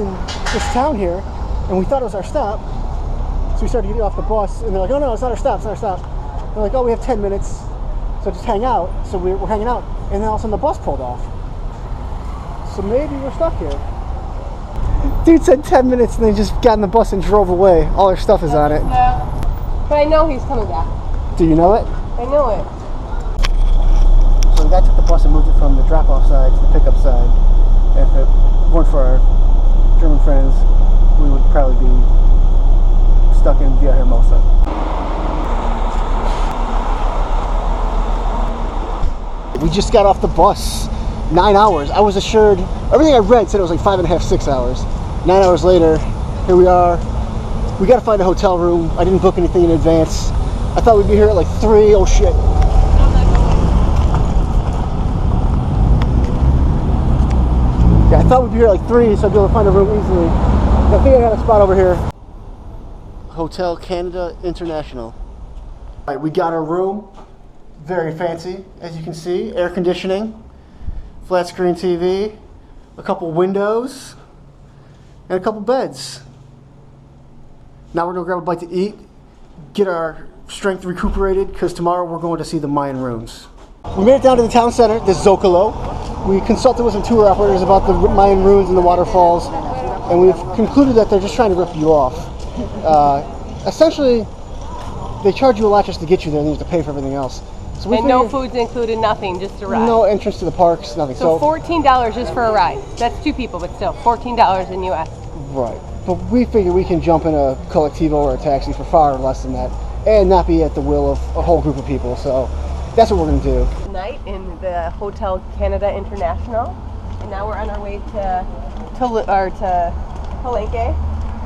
in this town here, and we thought it was our stop. So we started getting off the bus, and they're like, oh no, it's not our stop, it's not our stop. They're like, oh, we have 10 minutes, so just hang out. So we're hanging out, and then all of a sudden the bus pulled off. So maybe we're stuck here. Dude said 10 minutes, and then just got in the bus and drove away. All our stuff is on it. But I know he's coming back. Do you know it? I know it. So the guy took the bus and moved it from the drop-off side to the pickup side. And if it weren't for our German friends, we would probably be stuck in Via Hermosa. We just got off the bus. 9 hours. I was assured, everything I read said it was like 5.5, 6 hours. 9 hours later, here we are. We gotta find a hotel room. I didn't book anything in advance. I thought we'd be here at like 3. Oh shit. Yeah, I thought we'd be here at like 3, so I'd be able to find a room easily. But I think I got a spot over here. Hotel Canada International. All right, we got our room. Very fancy, as you can see. Air conditioning, flat screen TV, a couple windows, and a couple beds. Now we're gonna grab a bite to eat, get our strength recuperated, because tomorrow we're going to see the Mayan ruins. We made it down to the town center, the Zocalo. We consulted with some tour operators about the Mayan ruins and the waterfalls, and we've concluded that they're just trying to rip you off. Essentially, they charge you a lot just to get you there, and you have to pay for everything else. So and no food's included, nothing, just a ride. No entrance to the parks, nothing. So $14 just for a ride. That's 2 people, but still, $14 in US. Right. But we figure we can jump in a collectivo or a taxi for far less than that, and not be at the will of a whole group of people. So that's what we're going to do. Tonight in the Hotel Canada International, and now we're on our way to Palenque,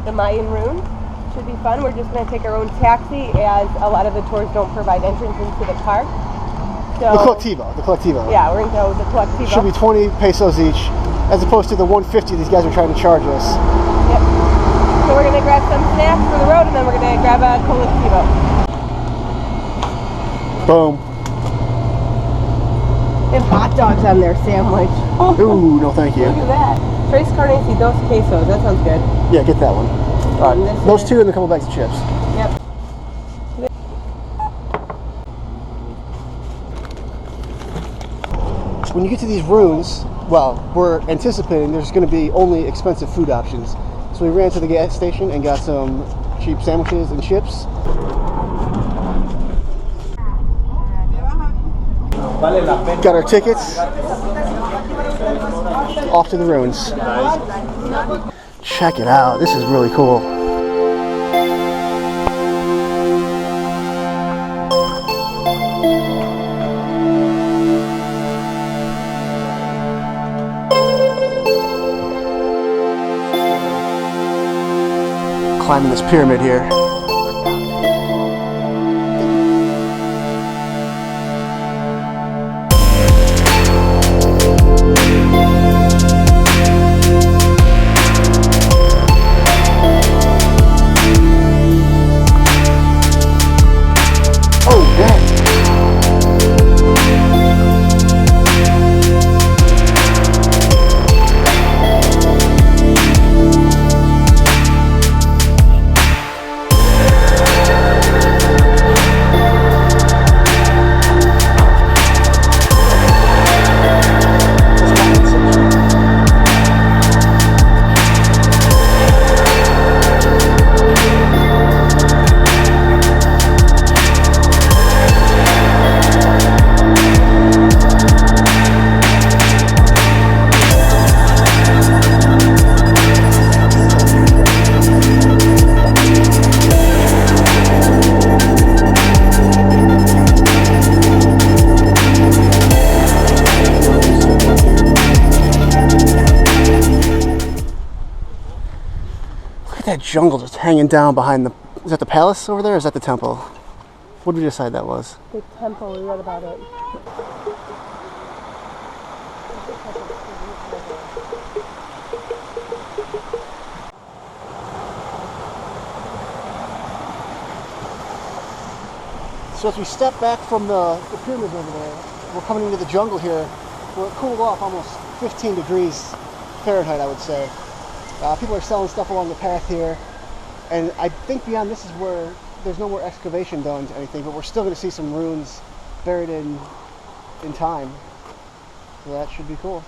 the Mayan ruins. Should be fun. We're just going to take our own taxi, as a lot of the tours don't provide entrance into the park. So, the collectivo. Yeah, we're going to go with the collectivo. Should be 20 pesos each, as opposed to the 150 these guys are trying to charge us. Yep. So we're going to grab some snacks for the road, and then we're going to grab a collectivo. Boom. They have hot dogs on their sandwich. Ooh, no thank you. Look at that. Tres carnes y 2 quesos. That sounds good. Yeah, get that one. All right, those 2 and a couple bags of chips. Yep. When you get to these ruins, well, we're anticipating there's going to be only expensive food options. So we ran to the gas station and got some cheap sandwiches and chips. Got our tickets. Off to the ruins. Check it out. This is really cool. Climbing this pyramid here. That jungle just hanging down behind the... Is that the palace over there, or is that the temple? What did we decide that was? The temple, we read about it. So as we step back from the pyramids over there, we're coming into the jungle here, where it cooled off almost 15 degrees Fahrenheit, I would say. People are selling stuff along the path here. And I think beyond this is where there's no more excavation done to anything, but we're still going to see some ruins buried in time. So that should be cool.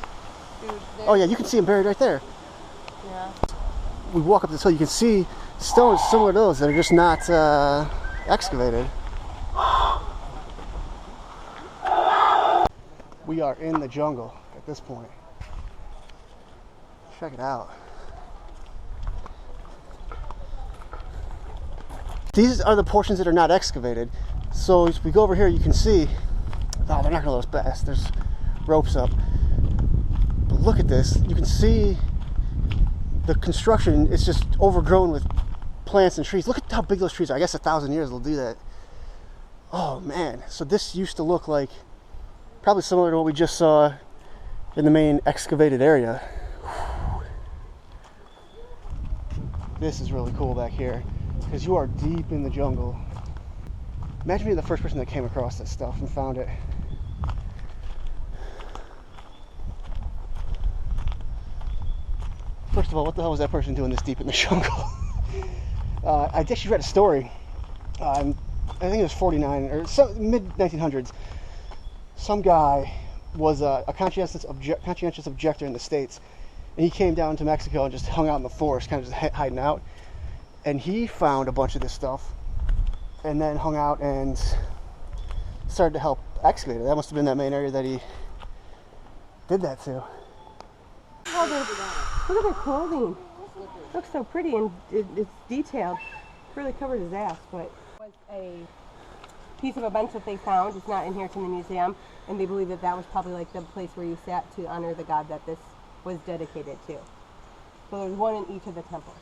Dude, oh yeah, you can see them buried right there. Yeah. We walk up this hill, you can see stones similar to those that are just not excavated. We are in the jungle at this point. Check it out. These are the portions that are not excavated. So as we go over here, you can see, oh, they're not gonna let us pass. There's ropes up. But look at this. You can see the construction is just overgrown with plants and trees. Look at how big those trees are. I guess 1,000 years they'll do that. Oh man. So this used to look like probably similar to what we just saw in the main excavated area. This is really cool back here because you are deep in the jungle. Imagine being the first person that came across this stuff and found it. First of all, what the hell was that person doing this deep in the jungle? I guess you read a story. I think it was 49 or mid-1900s. Some guy was a conscientious objector in the States, and he came down to Mexico and just hung out in the forest, kind of just hiding out. And he found a bunch of this stuff, and then hung out and started to help excavate it. That must have been that main area that he did that to. Look at their clothing. It looks so pretty and it's detailed. It really covered his ass, but it was a piece of a bench that they found. It's not in here, it's in the museum, and they believe that that was probably like the place where you sat to honor the god that this was dedicated to. So there's one in each of the temples.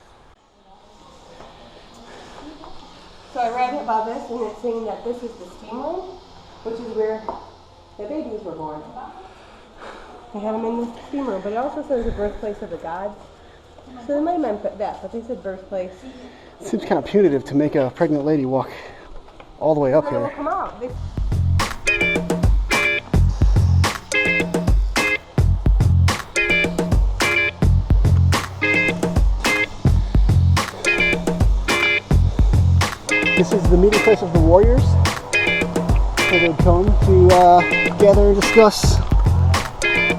So I read about this, and it's saying that this is the steam room, which is where the babies were born. They had them in the steam room, but it also says the birthplace of the gods. So they might have meant that, but they said birthplace. It seems kind of punitive to make a pregnant lady walk all the way up here. Come out. This is the meeting place of the warriors, where they'd come to gather and discuss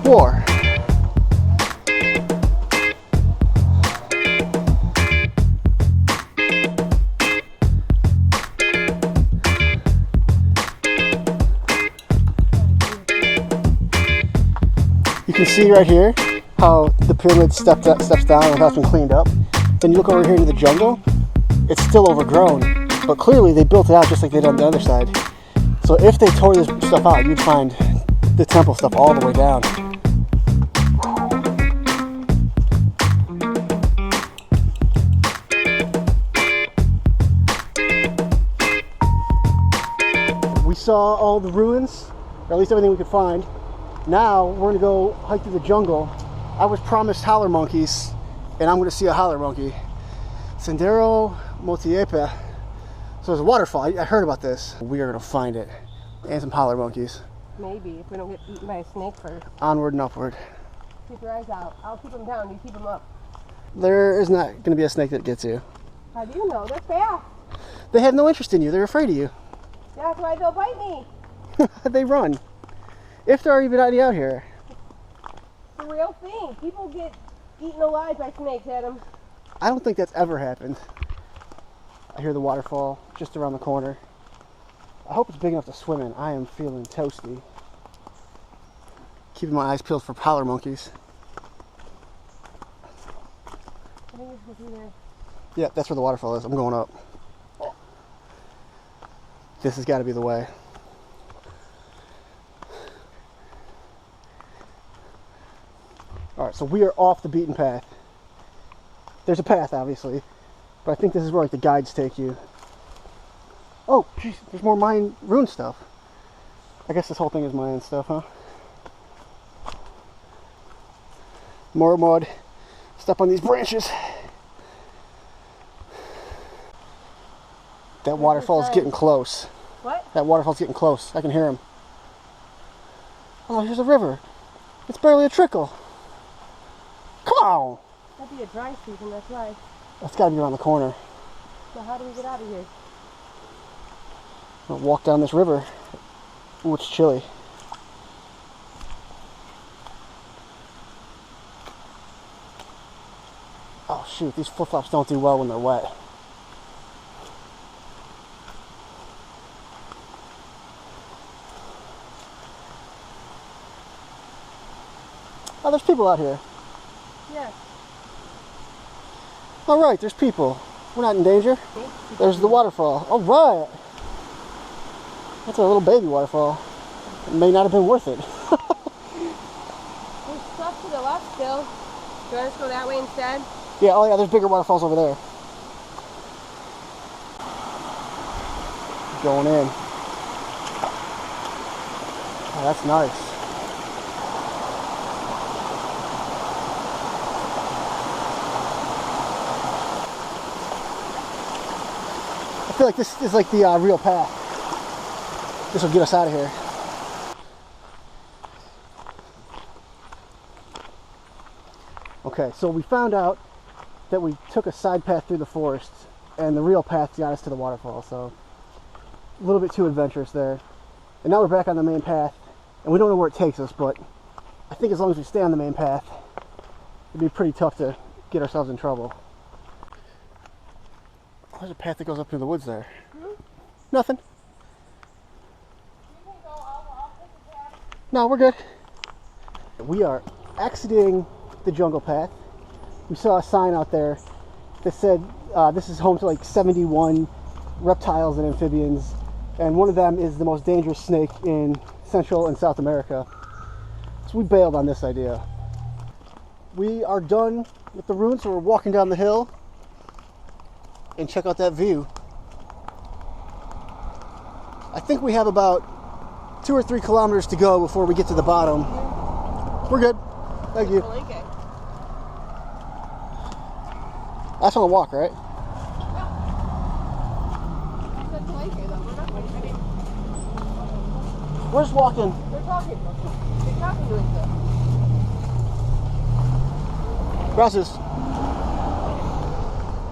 war. You can see right here how the pyramid steps down and how it's been cleaned up. Then you look over here to the jungle, it's still overgrown, but clearly they built it out just like they did on the other side. So if they tore this stuff out, you'd find the temple stuff all the way down. We saw all the ruins, or at least everything we could find. Now we're gonna go hike through the jungle. I was promised howler monkeys, and I'm gonna see a howler monkey. Sendero Motiepe. So there's a waterfall. I heard about this. We are gonna find it, and some howler monkeys. Maybe if we don't get eaten by a snake first. Onward and upward. Keep your eyes out. I'll keep them down. You keep them up. There is not gonna be a snake that gets you. How do you know? They're fast. They have no interest in you. They're afraid of you. That's why they'll bite me. They run. If there are even any out here. It's a real thing. People get eaten alive by snakes, Adam. I don't think that's ever happened. I hear the waterfall just around the corner. I hope it's big enough to swim in. I am feeling toasty. Keeping my eyes peeled for howler monkeys. I think it's supposed to be there. Yeah, that's where the waterfall is. I'm going up. This has got to be the way. Alright, so we are off the beaten path. There's a path, obviously, but I think this is where like the guides take you. Oh, geez, there's more Mayan rune stuff. I guess this whole thing is Mayan stuff, huh? More mud. Step on these branches. That waterfall's getting close. What? That waterfall's getting close. I can hear him. Oh, here's a river. It's barely a trickle. Come on! That'd be a dry season, that's why. That's gotta be around the corner. So how do we get out of here? We'll walk down this river. Ooh, it's chilly. Oh shoot, these flip-flops don't do well when they're wet. Oh, there's people out here. Yeah. All right, there's people. We're not in danger. There's the waterfall. All right. That's a little baby waterfall. It may not have been worth it. There's stuff to the left still. Do you want us to go that way instead? Yeah, oh yeah, there's bigger waterfalls over there. Going in. Oh, that's nice. I feel like this is like the real path. This will get us out of here. Okay, so we found out that we took a side path through the forest and the real path got us to the waterfall, so a little bit too adventurous there. And now we're back on the main path and we don't know where it takes us, but I think as long as we stay on the main path, it'd be pretty tough to get ourselves in trouble. There's a path that goes up through the woods there. Nothing. No, we're good. We are exiting the jungle path. We saw a sign out there that said this is home to like 71 reptiles and amphibians, and one of them is the most dangerous snake in Central and South America. So we bailed on this idea. We are done with the route, so we're walking down the hill and check out that view. I think we have about 2 or 3 kilometers to go before we get to the bottom. We're good. Thank you. Palenque. That's on a walk, right? We're just walking. They're talking. They're talking to each other. Gracias.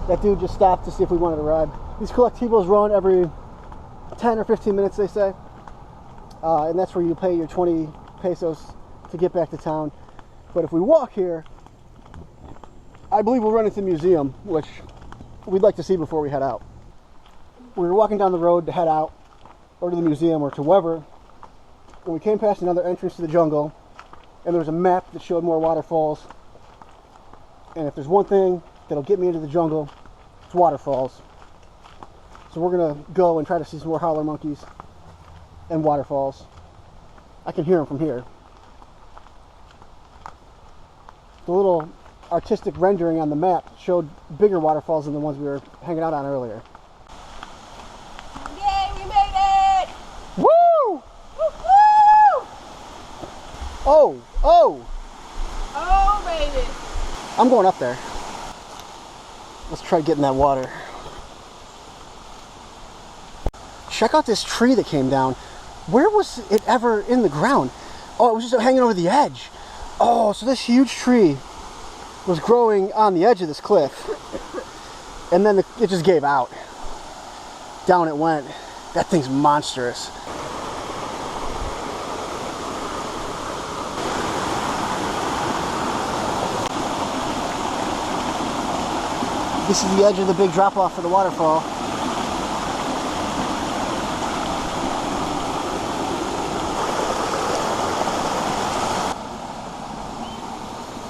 That dude just stopped to see if we wanted to ride. These colectivos run every 10 or 15 minutes, they say. And that's where you pay your 20 pesos to get back to town. But if we walk here, I believe we'll run into the museum, which we'd like to see before we head out. We were walking down the road to head out, or to the museum, or to wherever, when we came past another entrance to the jungle, and there was a map that showed more waterfalls. And if there's one thing that'll get me into the jungle, it's waterfalls. So we're gonna go and try to see some more howler monkeys and waterfalls. I can hear them from here. The little artistic rendering on the map showed bigger waterfalls than the ones we were hanging out on earlier. Yay, we made it! Woo! Woo-hoo! Oh, oh! Oh, baby! I'm going up there. Let's try getting that water. Check out this tree that came down. Where was it ever in the ground? Oh, it was just hanging over the edge. Oh, so this huge tree was growing on the edge of this cliff. And then it just gave out. Down it went. That thing's monstrous. This is the edge of the big drop off for the waterfall.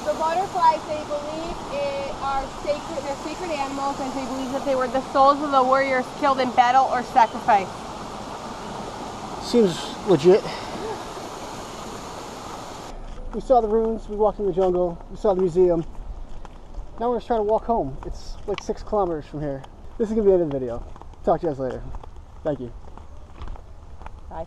The butterflies, they believe are sacred. They're sacred animals, and they believe that they were the souls of the warriors killed in battle or sacrifice. Seems legit. We saw the ruins, we walked in the jungle, we saw the museum. Now we're just trying to walk home. It's like 6 kilometers from here. This is going to be the end of the video. Talk to you guys later. Thank you. Bye.